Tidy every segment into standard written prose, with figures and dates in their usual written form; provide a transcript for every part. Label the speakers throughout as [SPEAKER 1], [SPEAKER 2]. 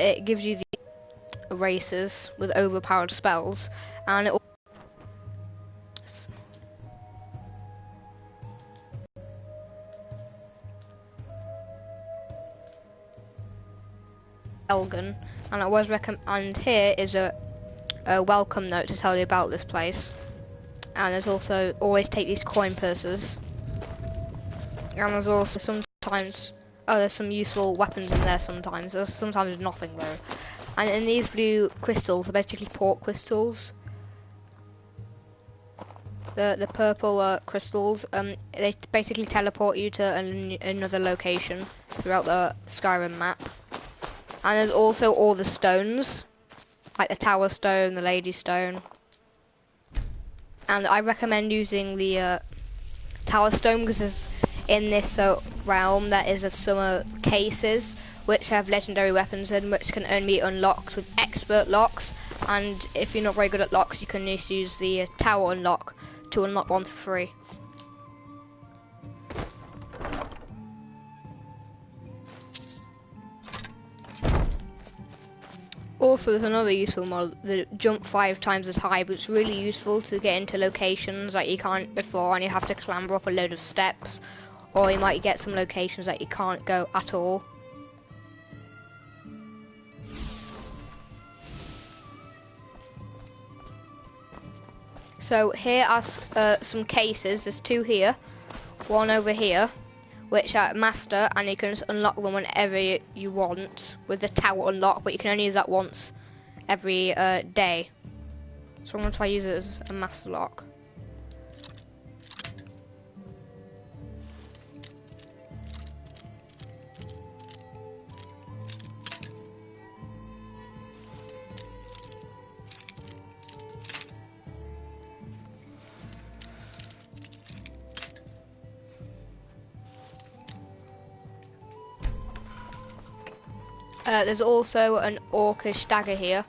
[SPEAKER 1] it gives you the races with overpowered spells, and it Elgin, and I always recommend. And here is a welcome note to tell you about this place. And there's also always take these coin purses. And there's also sometimes there's some useful weapons in there sometimes. There's sometimes nothing though. And in these blue crystals, they're basically port crystals. The purple crystals, they basically teleport you to another location throughout the Skyrim map. And there's also all the stones, like the Tower Stone, the Lady Stone. And I recommend using the Tower Stone because in this realm there is some cases which have legendary weapons in, which can only be unlocked with expert locks. And if you're not very good at locks, you can just use the Tower Unlock to unlock one for free. Also, there's another useful mod, the jump 5 times as high, but it's really useful to get into locations that you can't before, and you have to clamber up a load of steps, or you might get some locations that you can't go at all. So here are some cases. There's 2 here, 1 over here, which are master, and you can just unlock them whenever you want with the Tower Unlock, but you can only use that once every day. So I'm going to try to use it as a master lock. There's also an orcish dagger here.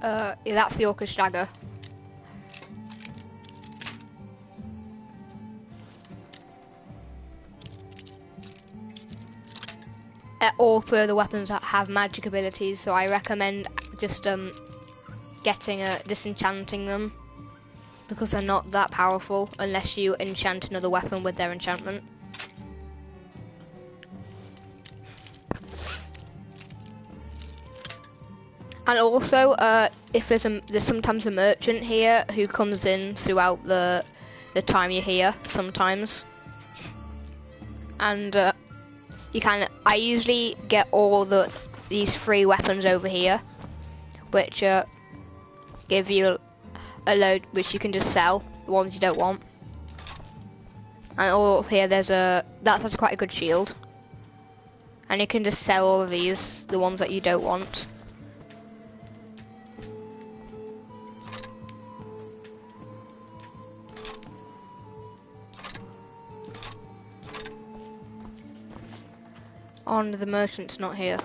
[SPEAKER 1] Yeah, that's the orcish dagger. All 3 of the weapons have magic abilities, so I recommend just disenchanting them, because they're not that powerful unless you enchant another weapon with their enchantment. And also, if there's sometimes a merchant here who comes in throughout the time you're here sometimes, and I usually get all these free weapons over here, which give you a load which you can just sell, the ones you don't want. And all up here that's quite a good shield. And you can just sell all of these, the ones that you don't want. Oh, the merchant's not here.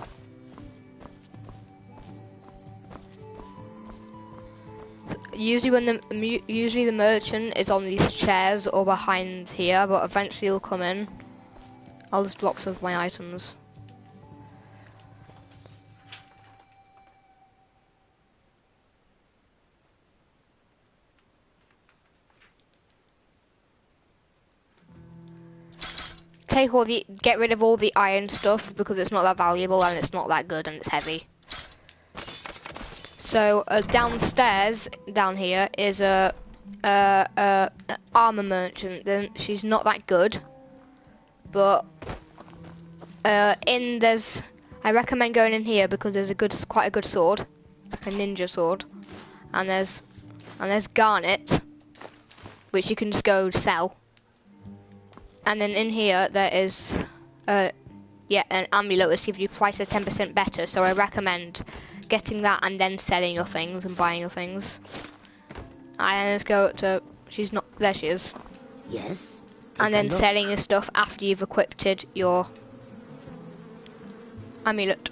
[SPEAKER 1] Usually the merchant is on these chairs or behind here, but eventually he'll come in. I'll just block some of my items. Get rid of all the iron stuff because it's not that valuable and it's not that good and it's heavy. So downstairs, down here, is a armor merchant. Then she's not that good, but I recommend going in here because there's quite a good sword. It's like a ninja sword, and there's garnet, which you can just go sell. And then in here there is an amulet which gives you price of 10% better. So I recommend getting that and then selling your things and buying your things. And let's go to there she is.
[SPEAKER 2] Yes.
[SPEAKER 1] And then selling your stuff after you've equipped your amulet.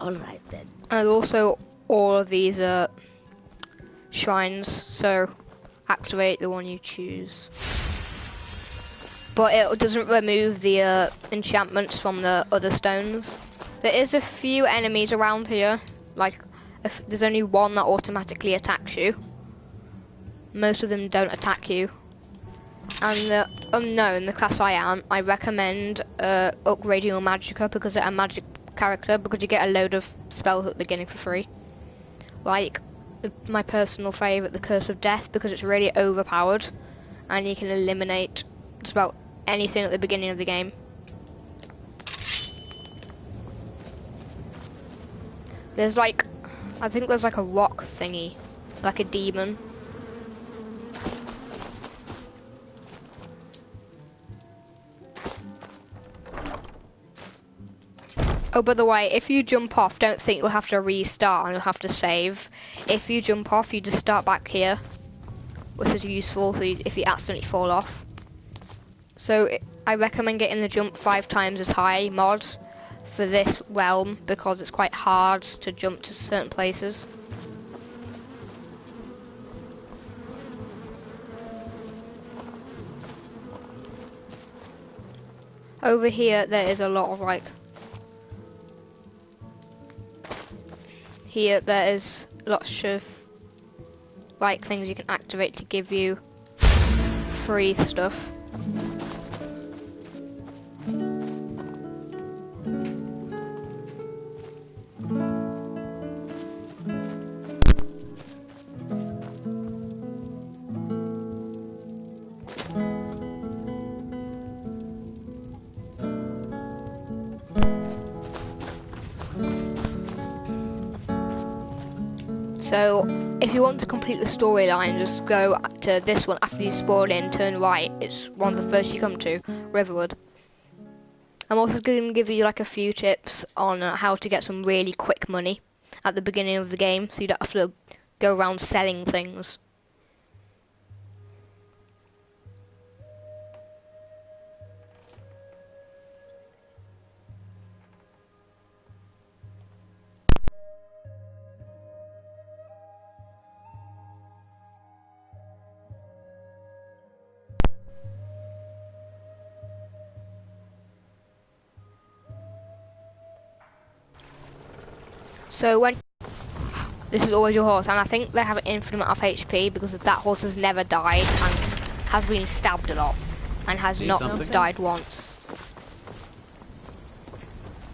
[SPEAKER 2] All right then.
[SPEAKER 1] And also all of these shrines, so activate the one you choose. But it doesn't remove the enchantments from the other stones. There is a few enemies around here, like if there's only one that automatically attacks you. Most of them don't attack you. And the unknown, the class I am, I recommend upgrading your magicka because it's a magic character, because you get a load of spells at the beginning for free. Like my personal favourite, the Curse of Death, because it's really overpowered and you can eliminate just about anything at the beginning of the game. There's like, I think there's like a rock thingy, like a demon. Oh, by the way, if you jump off, don't think you'll have to restart and you'll have to save. If you jump off, you just start back here, which is useful so if you accidentally fall off. So I recommend getting the jump 5 times as high mod for this realm because it's quite hard to jump to certain places. Over here, there is a lot of like... Here, there is lots of like things you can activate to give you free stuff. So, if you want to complete the storyline, just go to this one after you spawn in, turn right. It's one of the first you come to, Riverwood. I'm also going to give you like a few tips on how to get some really quick money at the beginning of the game, so you don't have to go around selling things. So when this is always your horse, and I think they have an infinite amount of HP because that horse has never died and has been stabbed a lot and has not died once.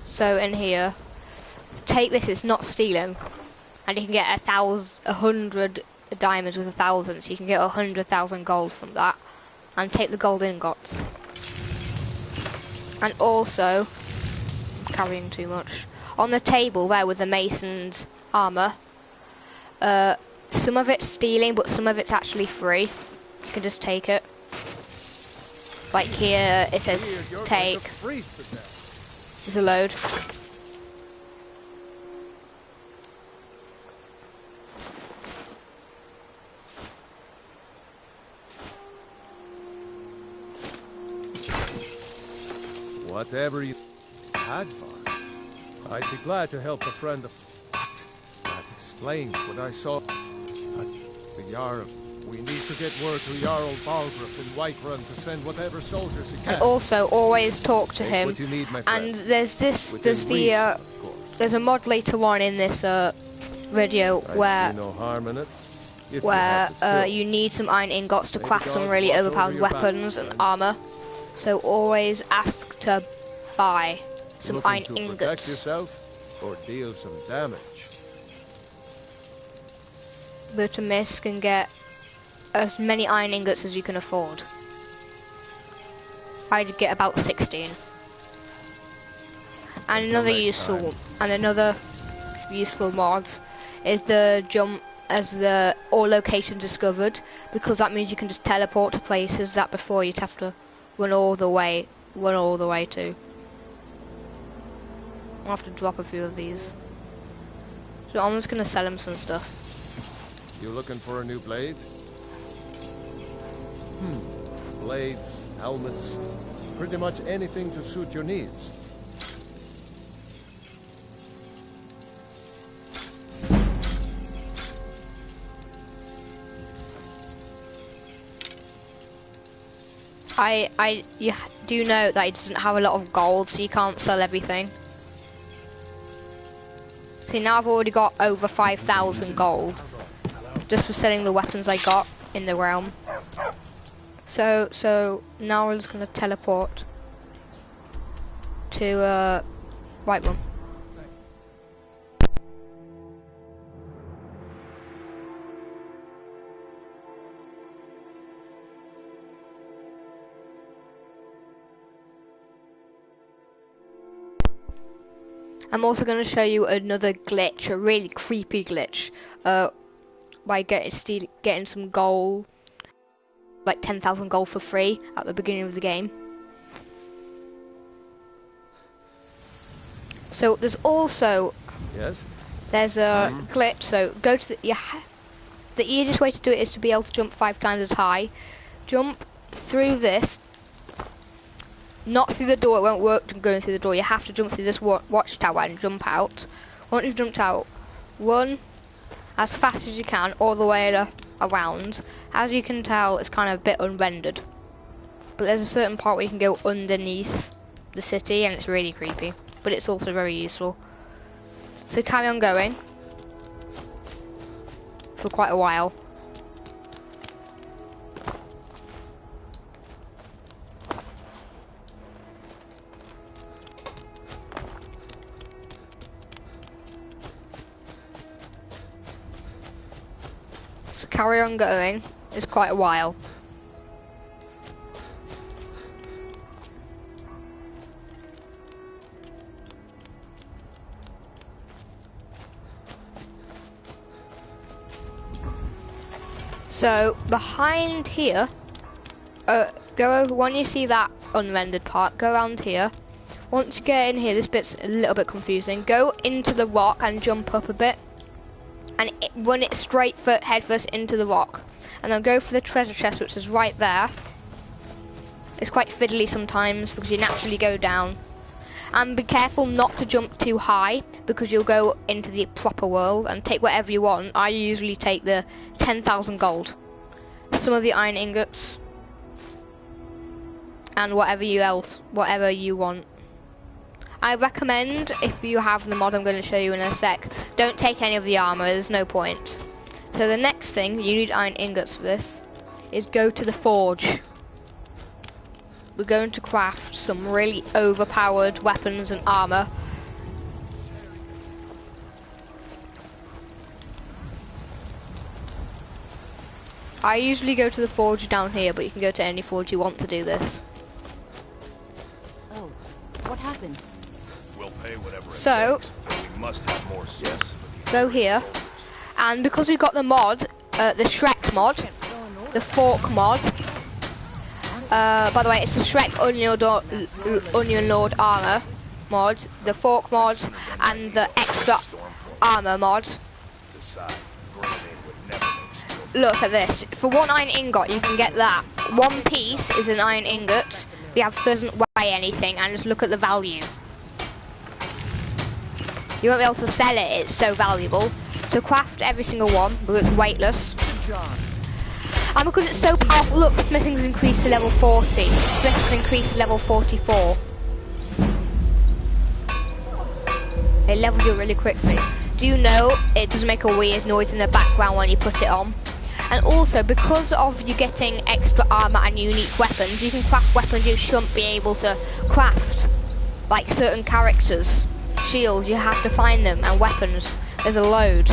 [SPEAKER 1] So in here, take this. It's not stealing, and you can get 100 diamonds with 1,000, so you can get 100,000 gold from that, and take the gold ingots. And also, carrying too much. On the table there with the mason's armour, some of it's stealing, but some of it's actually free. You can just take it. Like here, it says take. There's a load.
[SPEAKER 3] Whatever you had for, I'd be glad to help a friend of... That explains what I saw at the Jarl. We need to get word to Jarl Balgruuf in Whiterun to send whatever soldiers he can.
[SPEAKER 1] And also, always talk to him.
[SPEAKER 3] What you need, my
[SPEAKER 1] and
[SPEAKER 3] friend.
[SPEAKER 1] there's a mod later on in this video where
[SPEAKER 3] no harm in it.
[SPEAKER 1] You need some iron ingots to craft some really overpowered weapons and armor. So always ask to buy some iron ingots.
[SPEAKER 3] Protect yourself or deal some damage.
[SPEAKER 1] Go to Misk and get as many iron ingots as you can afford. I'd get about 16. And another useful mod is the jump as the all locations discovered, because that means you can just teleport to places that before you'd have to run all the way to. I'll have to drop a few of these. So I'm just gonna sell him some stuff.
[SPEAKER 3] You looking for a new blade? Blades, helmets, pretty much anything to suit your needs.
[SPEAKER 1] You do know that he doesn't have a lot of gold, so you can't sell everything. See, now I've already got over 5,000 gold just for selling the weapons I got in the realm. So now we're just gonna teleport to Whiterun. I'm also going to show you another glitch, a really creepy glitch, by getting some gold, like 10,000 gold for free at the beginning of the game. So there's also there's a glitch. So go to the easiest way to do it is to be able to jump 5 times as high. Jump through this. Not through the door, it won't work going through the door. You have to jump through this watchtower and jump out. Once you've jumped out, run as fast as you can all the way around. As you can tell, it's kind of a bit unrendered. But there's a certain part where you can go underneath the city and it's really creepy. But it's also very useful. So carry on going for quite a while. So carry on going, it's quite a while. So behind here, go over, when you see that unrendered part, go around here. Once you get in here, this bit's a little bit confusing. Go into the rock and jump up a bit. And run it straight head first into the rock, and then go for the treasure chest, which is right there. It's quite fiddly sometimes because you naturally go down, and be careful not to jump too high because you'll go into the proper world and take whatever you want. I usually take the 10,000 gold, some of the iron ingots, and whatever you want. I recommend, if you have the mod I'm going to show you in a sec, don't take any of the armor, there's no point. So the next thing, you need iron ingots for this, is go to the forge. We're going to craft some really overpowered weapons and armor. I usually go to the forge down here, but you can go to any forge you want to do this.
[SPEAKER 2] Oh, what happened?
[SPEAKER 4] We'll pay whatever
[SPEAKER 1] So,
[SPEAKER 4] it takes, but we must have more souls for these
[SPEAKER 1] go here, and because we've got the mod, the Shrek mod, the Fork mod, by the way, it's the Shrek Onion Lord armor mod, the Fork mod, and the extra armor mod.
[SPEAKER 4] Besides, grenade would never make steel.
[SPEAKER 1] Look at this. For 1 iron ingot, you can get that. 1 piece is an iron ingot. The other doesn't weigh anything, and just look at the value. You won't be able to sell it, it's so valuable. So craft every single one, because it's weightless. And because it's so powerful, look, smithing's increased to level 40. Smithing's increased to level 44. It levels you really quickly. Do you know it does make a weird noise in the background when you put it on? And also, because of you getting extra armor and unique weapons, you can craft weapons you shouldn't be able to craft. Like certain characters. Shields, you have to find them, and weapons. There's a load.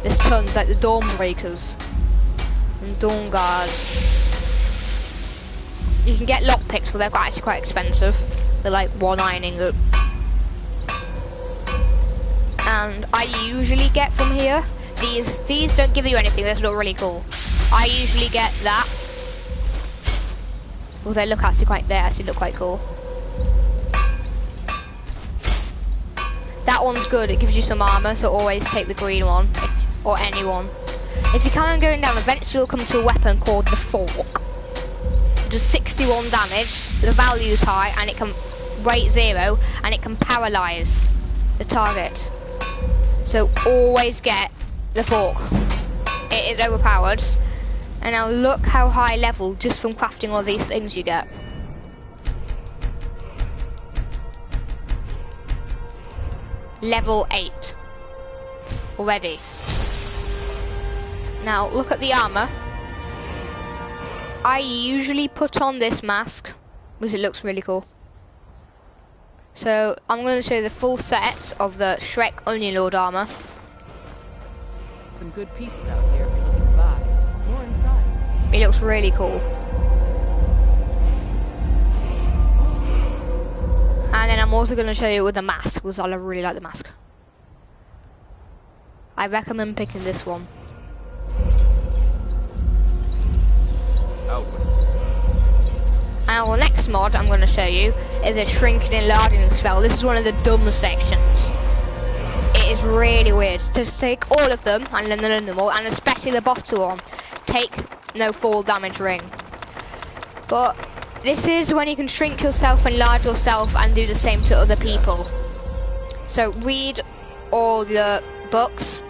[SPEAKER 1] There's tons, like the Dawnbreakers and Dawn Guards. You can get lockpicks, but they're actually quite expensive. They're like 1 iron ingot. And I usually get from here, these don't give you anything, they look really cool. I usually get that, because they actually look quite cool. That one's good, it gives you some armor, so always take the green one, or any one. If you carry on going down, eventually you'll come to a weapon called the Fork. It does 61 damage, the value's high, and it can rate 0, and it can paralyze the target. So always get the Fork. It is overpowered, And now look how high level just from crafting all these things you get. Level 8 already. Now look at the armor. I usually put on this mask because it looks really cool. So I'm going to show you the full set of the Shrek Onion Lord armor.
[SPEAKER 2] Some good pieces out here for you to buy. More inside.
[SPEAKER 1] It looks really cool. And then I'm also going to show you with the mask because I really like the mask. I recommend picking this one. And the next mod I'm going to show you is a shrinking and enlarging spell. This is one of the dumb sections. It is really weird. Just take all of them and then learn them all, and especially the bottom one. Take no fall damage ring. But this is when you can shrink yourself, enlarge yourself, and do the same to other people. So read all the books.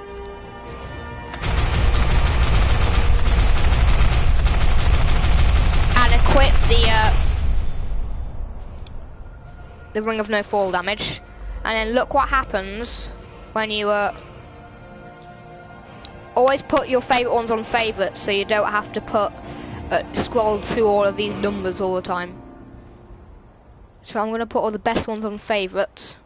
[SPEAKER 1] And equip the ring of no fall damage. And then look what happens when you always put your favourite ones on favourite, so you don't have to scroll through all of these numbers all the time. So I'm going to put all the best ones on favourites.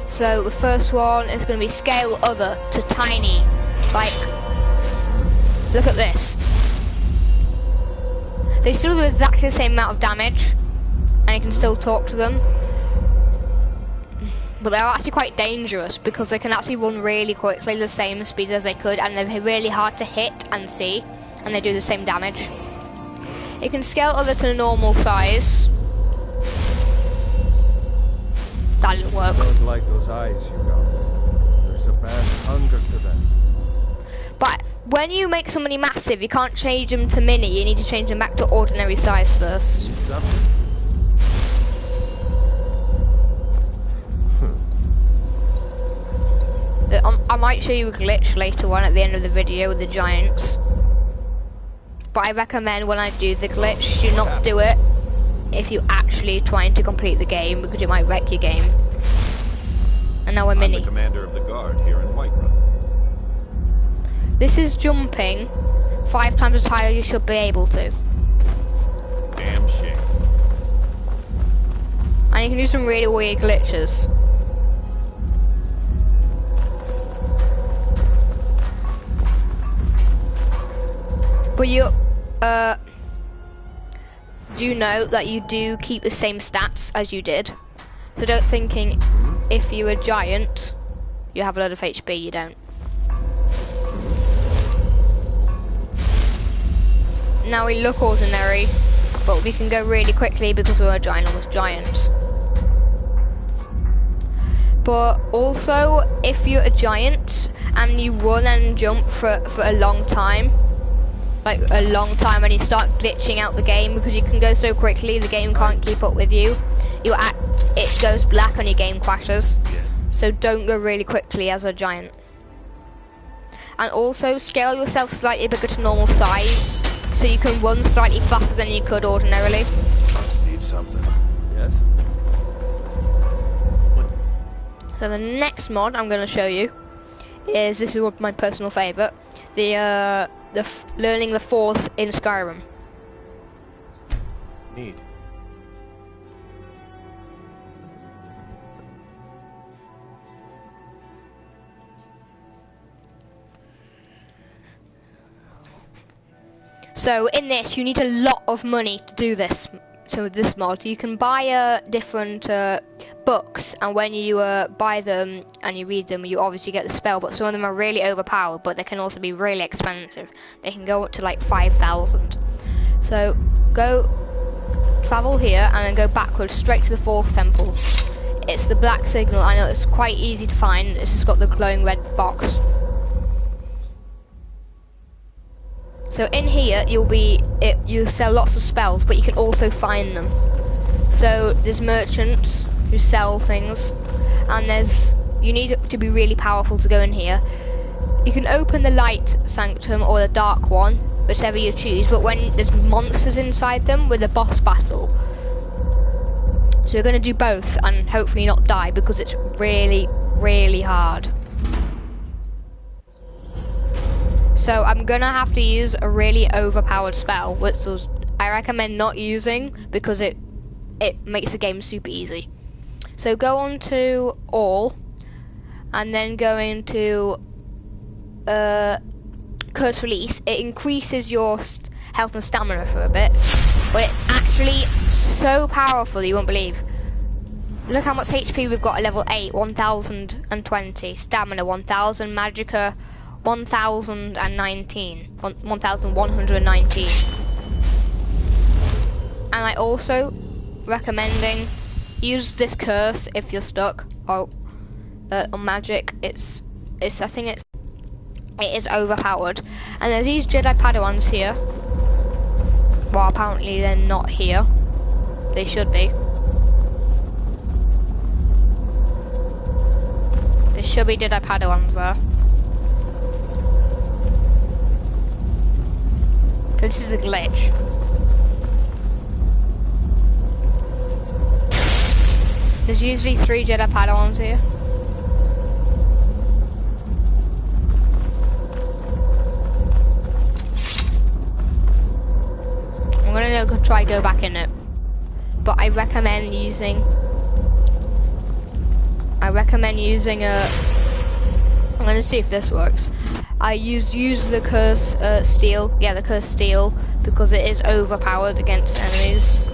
[SPEAKER 1] So the first one is going to be scale other to tiny. Like, look at this. They still do exactly the same amount of damage, and you can still talk to them. But they're actually quite dangerous because they can actually run really quickly, the same speed as they could, and they're really hard to hit and see, and they do the same damage. You can scale other to normal size. That didn't work.
[SPEAKER 3] I don't like those eyes you got. There's a bad hunger to them.
[SPEAKER 1] But when you make somebody massive, you can't change them to mini. You need to change them back to ordinary size first.
[SPEAKER 3] Something?
[SPEAKER 1] I might show you a glitch later on at the end of the video with the giants. But I recommend when I do the glitch, do not do it if you're actually trying to complete the game, because it might wreck your game. And now we're mini.
[SPEAKER 4] I'm the commander of the guard here in Whiterun.
[SPEAKER 1] This is jumping 5 times as high as you should be able to.
[SPEAKER 4] Damn shame.
[SPEAKER 1] And you can do some really weird glitches. But you do know that you do keep the same stats as you did. So don't thinking if you're a giant, you have a lot of HP, you don't. Now we look ordinary, but we can go really quickly because we're a ginormous giant. But also, if you're a giant and you run and jump for a long time, like a long time, and you start glitching out the game because you can go so quickly, the game can't keep up with you. It goes black and your game crashes. So don't go really quickly as a giant. And also scale yourself slightly bigger to normal size, so you can run slightly faster than you could ordinarily.
[SPEAKER 4] Need something.
[SPEAKER 3] Yes?
[SPEAKER 1] So the next mod I'm going to show you is, this is one of my personal favourite, learning the fourth in Skyrim.
[SPEAKER 3] Need.
[SPEAKER 1] So in this, you need a lot of money to do this. So with this mod, you can buy different books, and when you buy them and you read them, you obviously get the spell, but some of them are really overpowered, but they can also be really expensive. They can go up to like 5,000. So go travel here and then go backwards straight to the fourth temple. It's the black signal. I know it's quite easy to find. It's just got the glowing red box. So in here, you'll sell lots of spells, but you can also find them. So there's merchants who sell things, and you need to be really powerful to go in here. You can open the light sanctum or the dark one, whichever you choose, but when there's monsters inside them with a boss battle. So we're going to do both and hopefully not die, because it's really, really hard. So I'm going to have to use a really overpowered spell, which I recommend not using because it makes the game super easy. So go on to all, and then go into Curse Release. It increases your health and stamina for a bit, but it's actually so powerful you won't believe. Look how much HP we've got at level 8, 1020, stamina 1000, magicka 1119. And I also recommending use this curse if you're stuck on magic. It is overpowered. And there's these Jedi Padawans here. Well, apparently they're not here. They should be. There should be Jedi Padawans there. This is a glitch. There's usually 3 Jedi Padawans here. I'm gonna try go back in it, but I recommend using I'm gonna see if this works. I use the curse steel. Yeah, the curse steel, because it is overpowered against enemies.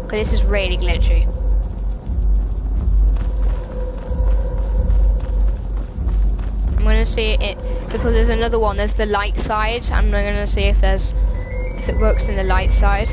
[SPEAKER 1] Okay, this is really glitchy. I'm gonna see it because there's another one. There's the light side, and I'm gonna see if it works in the light side.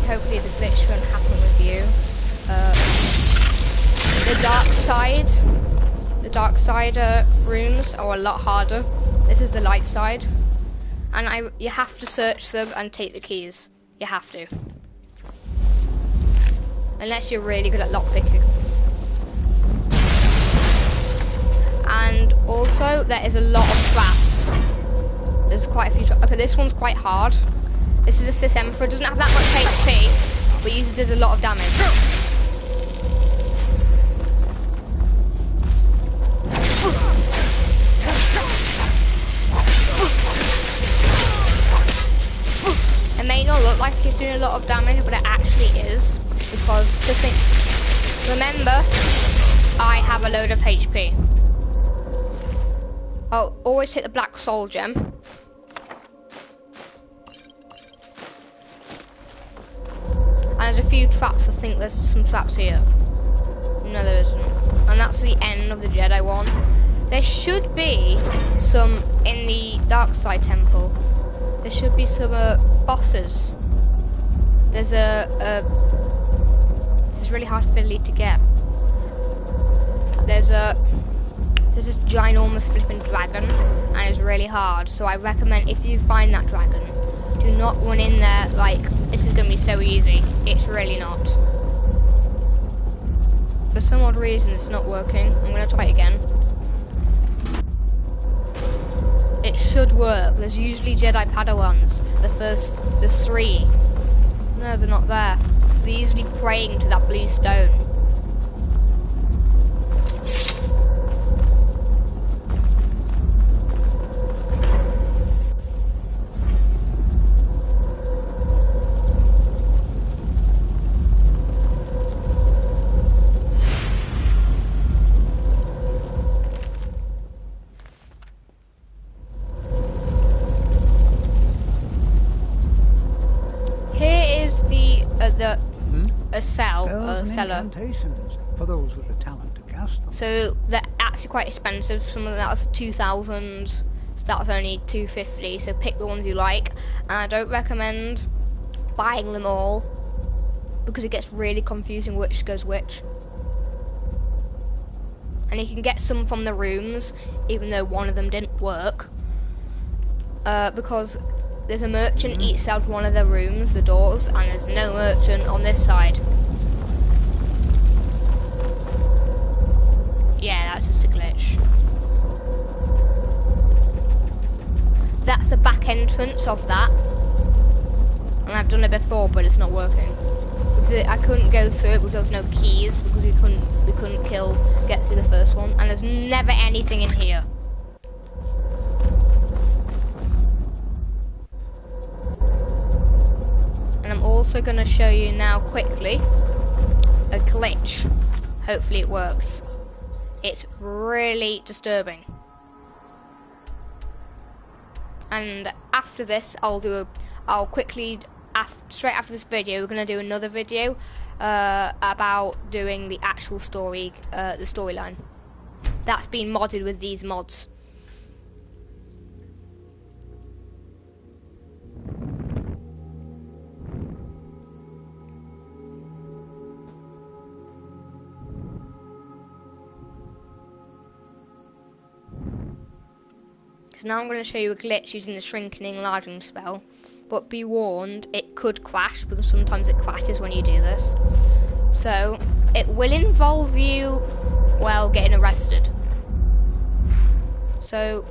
[SPEAKER 1] Hopefully the glitch won't happen with you. The dark side rooms are a lot harder. This is the light side, and you have to search them and take the keys. You have to, unless you're really good at lockpicking. And also there is a lot of traps. There's quite a few traps. Okay, this one's quite hard. This is a Sith Emperor. It doesn't have that much HP, but usually does a lot of damage. It may not look like it's doing a lot of damage, but it actually is, because remember, I have a load of HP. I'll always take the black soul gem. And there's a few traps. I think there's some traps here. No, there isn't. And that's the end of the Jedi one. There should be some in the dark side temple. there should be some bosses. There's it's really hard for Lee to get. There's this ginormous flipping dragon, and it's really hard. So I recommend, if you find that dragon, do not run in there like this is gonna be so easy. It's really not. For some odd reason, it's not working. I'm gonna try it again. It should work. There's usually Jedi Padawans. There's 3. No, they're not there. They're usually praying to that blue stone. Cellar.
[SPEAKER 5] For those with the talent to cast them.
[SPEAKER 1] So they're actually quite expensive. Some of that's 2,000. So that's only 250. So pick the ones you like. And I don't recommend buying them all because it gets really confusing which goes which. And you can get some from the rooms, even though one of them didn't work. Because there's a merchant eats out one of the rooms, the doors, and there's no merchant on this side. Yeah, that's just a glitch. That's the back entrance of that. And I've done it before, but it's not working. Because I couldn't go through it because there was no keys, because we couldn't get through the first one. And there's never anything in here. And I'm also going to show you now quickly a glitch. Hopefully it works. It's really disturbing. And after this, I'll quickly, straight after this video, we're going to do another video about doing the actual story, the storyline. That's been modded with these mods. So now I'm going to show you a glitch using the shrinking enlarging spell, but be warned, it could crash because sometimes it crashes when you do this. So it will involve you, well, getting arrested. So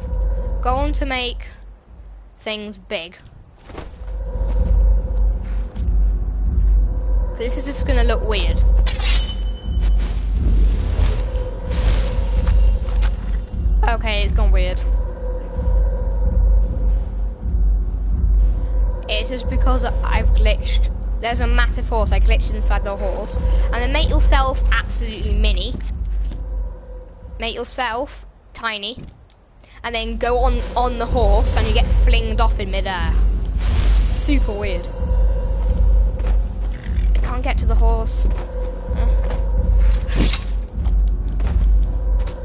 [SPEAKER 1] go on to make things big. This is just going to look weird. Okay, it's gone weird. It's just because I've glitched. There's a massive horse. I glitched inside the horse. And then make yourself absolutely mini. Make yourself tiny. And then go on the horse and you get flinged off in midair. Super weird. I can't get to the horse.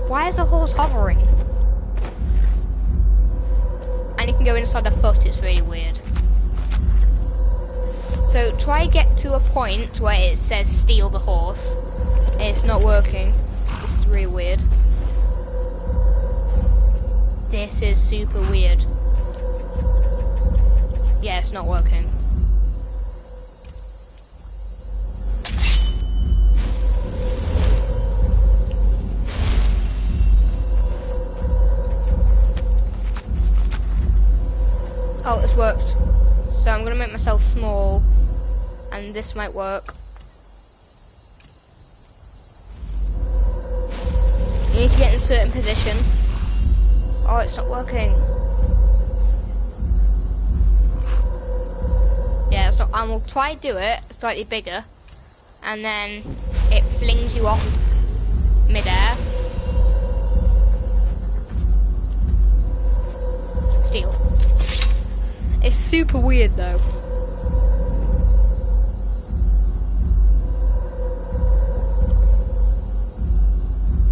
[SPEAKER 1] Why is the horse hovering? And you can go inside the foot. It's really weird. So try get to a point where it says steal the horse. It's not working. This is really weird. This is super weird. Yeah, it's not working. Oh, it's worked. So I'm gonna make myself small. And this might work. You need to get in a certain position. Oh, it's not working. Yeah, it's not. And we'll try do it slightly bigger, and then it flings you off midair. Steal. It's super weird though.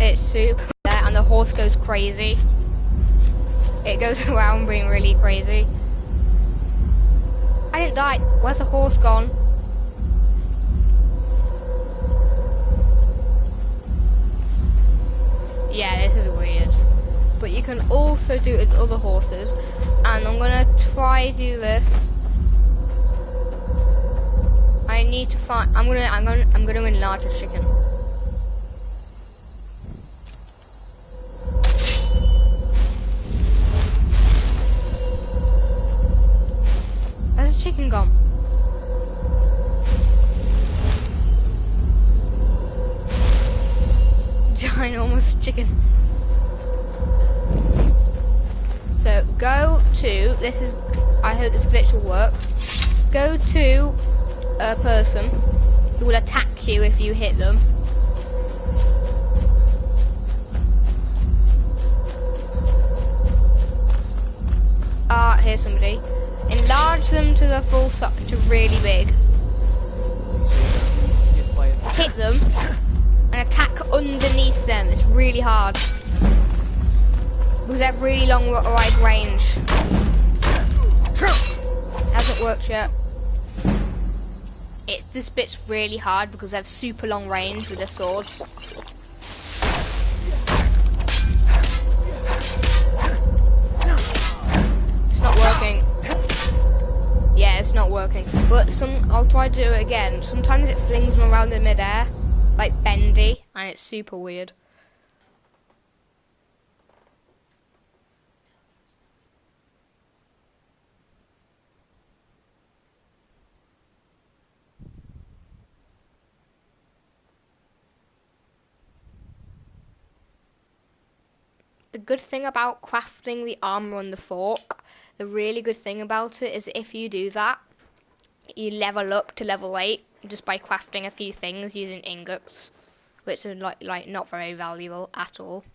[SPEAKER 1] It's super there, and the horse goes crazy. It goes around being really crazy. I didn't die. Where's the horse gone? Yeah, this is weird. But you can also do it with other horses. And I'm gonna try do this. I need to find. I'm gonna enlarge the chicken. Where's the chicken gone? Ginormous chicken. So go to, this is, I hope this glitch will work. Go to a person who will attack you if you hit them. Here's somebody. Enlarge them to the full size, to really big. Hit them and attack underneath them. It's really hard because they have really long wide range. Hasn't worked yet. This bit's really hard because they have super long range with their swords. It's not working. Yeah, it's not working. But I'll try to do it again. Sometimes it flings them around in midair, like bendy, and it's super weird. The good thing about crafting the armor on the fork, the really good thing about it is if you do that, you level up to level 8 just by crafting a few things using ingots, which are like not very valuable at all.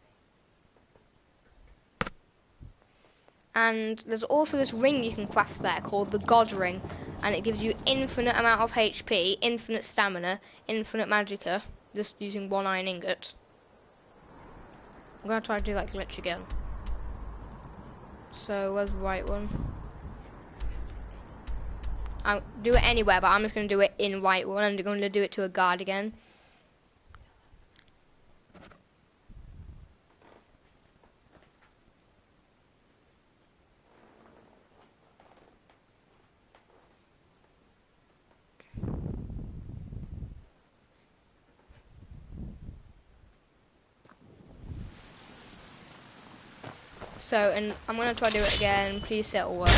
[SPEAKER 1] And there's also this ring you can craft there called the God Ring, and it gives you infinite amount of HP, infinite stamina, infinite magicka, just using 1 iron ingot. I'm gonna try to do that glitch again. So where's the right one? I'll do it anywhere, but I'm just gonna do it in right one. I'm gonna do it to a guard again. So, and I'm gonna try to do it again. Please say it'll work.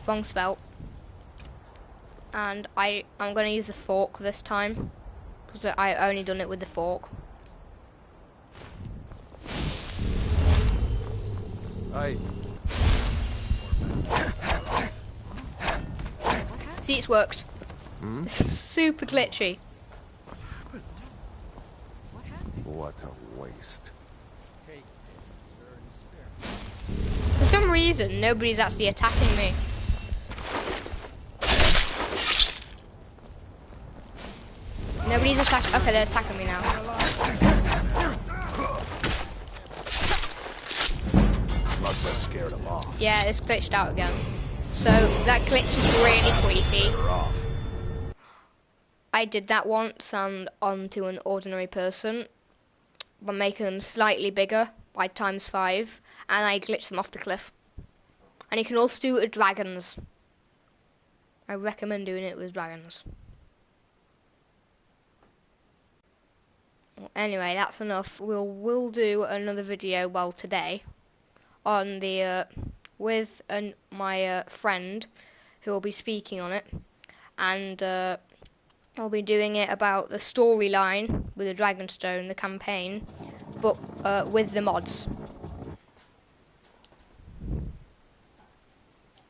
[SPEAKER 1] Wrong spell. And I'm gonna use the fork this time because I only done it with the fork.
[SPEAKER 3] Aye.
[SPEAKER 1] See, it's worked. It's super glitchy.
[SPEAKER 3] What a waste.
[SPEAKER 1] For some reason, nobody's actually attacking me. Nobody's attacking. Okay, they're attacking me now.
[SPEAKER 4] Must have scared him off.
[SPEAKER 1] Yeah, it's glitched out again. So that glitch is really creepy. I did that once and onto an ordinary person by making them slightly bigger by ×5, and I glitched them off the cliff. And you can also do it with dragons. I recommend doing it with dragons. Well, anyway, that's enough. We'll do another video, well, today, on the with my friend who will be speaking on it, and I'll be doing it about the storyline with the Dragonstone, the campaign, but with the mods.